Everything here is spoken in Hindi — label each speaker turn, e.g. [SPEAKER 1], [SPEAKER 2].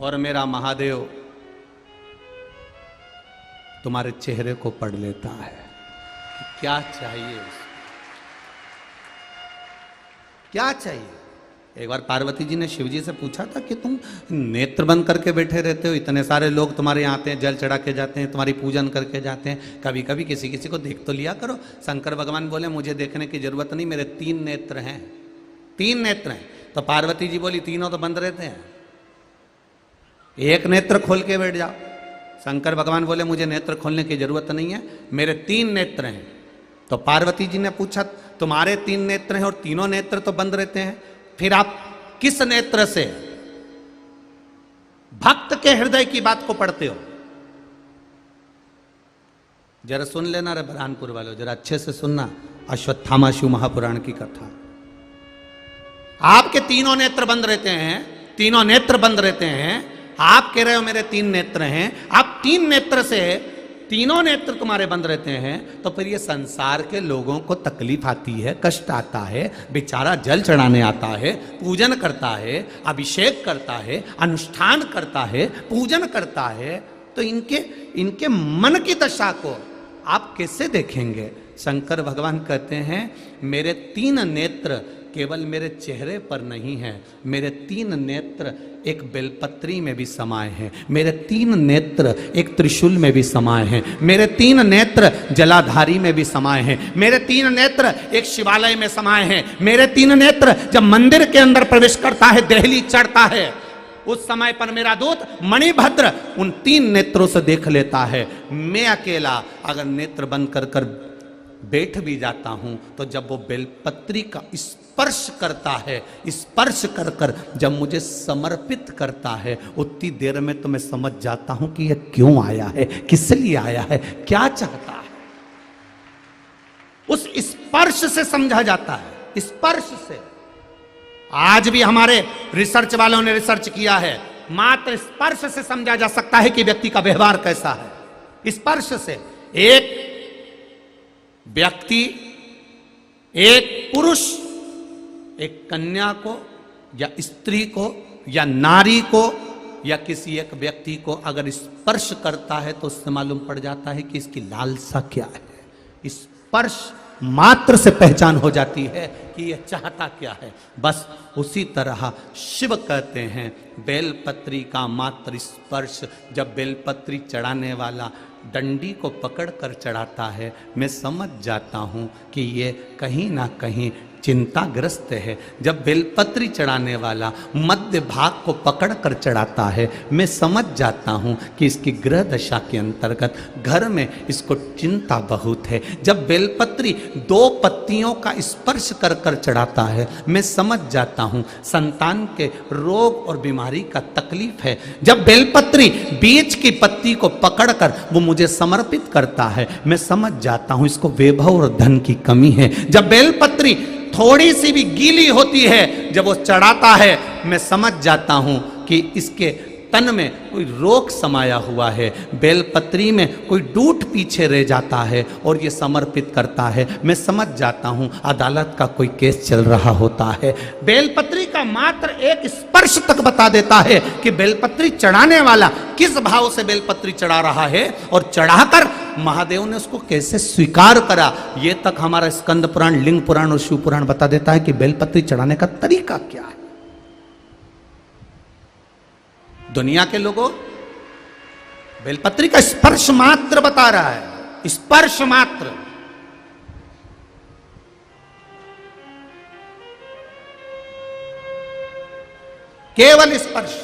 [SPEAKER 1] और मेरा महादेव तुम्हारे चेहरे को पढ़ लेता है। क्या चाहिए उसको? क्या चाहिए? एक बार पार्वती जी ने शिव जी से पूछा था कि तुम नेत्र बंद करके बैठे रहते हो, इतने सारे लोग तुम्हारे यहाँ आते हैं, जल चढ़ा के जाते हैं, तुम्हारी पूजन करके जाते हैं, कभी कभी किसी किसी को देख तो लिया करो। शंकर भगवान बोले मुझे देखने की जरूरत नहीं, मेरे 3 नेत्र हैं, 3 नेत्र हैं। तो पार्वती जी बोली तीनों तो बंद रहते हैं, एक नेत्र खोल के बैठ जाओ। शंकर भगवान बोले मुझे नेत्र खोलने की जरूरत नहीं है, मेरे 3 नेत्र हैं। तो पार्वती जी ने पूछा तुम्हारे 3 नेत्र हैं और तीनों नेत्र तो बंद रहते हैं, फिर आप किस नेत्र से भक्त के हृदय की बात को पढ़ते हो? जरा सुन लेना रे बरहानपुर वालों, जरा अच्छे से सुनना अश्वत्थामा शिव महापुराण की कथा। आपके तीनों नेत्र बंद रहते हैं, तीनों नेत्र बंद रहते हैं। आप कह रहे हो मेरे 3 नेत्र हैं, आप 3 नेत्र से तीनों नेत्र तुम्हारे बंद रहते हैं, तो फिर ये संसार के लोगों को तकलीफ आती है, कष्ट आता है, बेचारा जल चढ़ाने आता है, पूजन करता है, अभिषेक करता है, अनुष्ठान करता है, पूजन करता है, तो इनके मन की दशा को आप कैसे देखेंगे? शंकर भगवान कहते हैं मेरे 3 नेत्र केवल मेरे चेहरे पर नहीं है, मेरे 3 नेत्र एक बेलपत्री में भी समाये हैं, मेरे 3 नेत्र एक त्रिशूल में भी समाये हैं, मेरे 3 नेत्र जलाधारी में भी समाये हैं, मेरे 3 नेत्र एक शिवालय में समाये हैं, मेरे 3 नेत्र जब मंदिर के अंदर प्रवेश करता है, देहली चढ़ता है, उस समय पर मेरा दूत मणिभद्र उन 3 नेत्रों से देख लेता है। मैं अकेला अगर नेत्र बंद कर कर बैठ भी जाता हूं, तो जब वो बेलपत्री का स्पर्श करता है, स्पर्श कर कर जब मुझे समर्पित करता है, उतनी देर में तो मैं समझ जाता हूं कि यह क्यों आया है, किस लिए आया है, क्या चाहता है। उस स्पर्श से समझा जाता है, स्पर्श से। आज भी हमारे रिसर्च वालों ने रिसर्च किया है, मात्र स्पर्श से समझा जा सकता है कि व्यक्ति का व्यवहार कैसा है। स्पर्श से एक व्यक्ति, एक पुरुष एक कन्या को या स्त्री को या नारी को या किसी एक व्यक्ति को अगर स्पर्श करता है तो उससे मालूम पड़ जाता है कि इसकी लालसा क्या है। स्पर्श मात्र से पहचान हो जाती है कि यह चाहता क्या है। बस उसी तरह शिव कहते हैं बेलपत्री का मात्र स्पर्श, जब बेलपत्री चढ़ाने वाला डंडी को पकड़कर चढ़ाता है, मैं समझ जाता हूं कि ये कहीं ना कहीं चिंताग्रस्त है। जब बेलपत्री चढ़ाने वाला मध्य भाग को पकड़कर चढ़ाता है, मैं समझ जाता हूं कि इसकी ग्रह दशा के अंतर्गत घर में इसको चिंता बहुत है। जब बेलपत्री 2 पत्तियों का स्पर्श कर कर चढ़ाता है, मैं समझ जाता हूं संतान के रोग और बीमारी का तकलीफ है। जब बेलपत्री बीच की पत्ती को पकड़कर वो मुझे समर्पित करता है, मैं समझ जाता हूं इसको वैभव और धन की कमी है। जब बेलपत्री थोड़ी सी भी गीली होती है, जब वो चढ़ाता है, मैं समझ जाता हूं कि इसके तन में कोई रोग समाया हुआ है। बेलपत्री में कोई डूट पीछे रह जाता है और ये समर्पित करता है, मैं समझ जाता हूं अदालत का कोई केस चल रहा होता है। बेलपत्री का मात्र एक स्पर्श तक बता देता है कि बेलपत्री चढ़ाने वाला किस भाव से बेलपत्री चढ़ा रहा है और चढ़ाकर महादेव ने उसको कैसे स्वीकार करा। ये तक हमारा स्कंद पुराण, लिंग पुराण और शिव पुराण बता देता है कि बेलपत्री चढ़ाने का तरीका क्या है। दुनिया के लोगों बेलपत्री का स्पर्श मात्र बता रहा है, स्पर्श मात्र। केवल स्पर्श।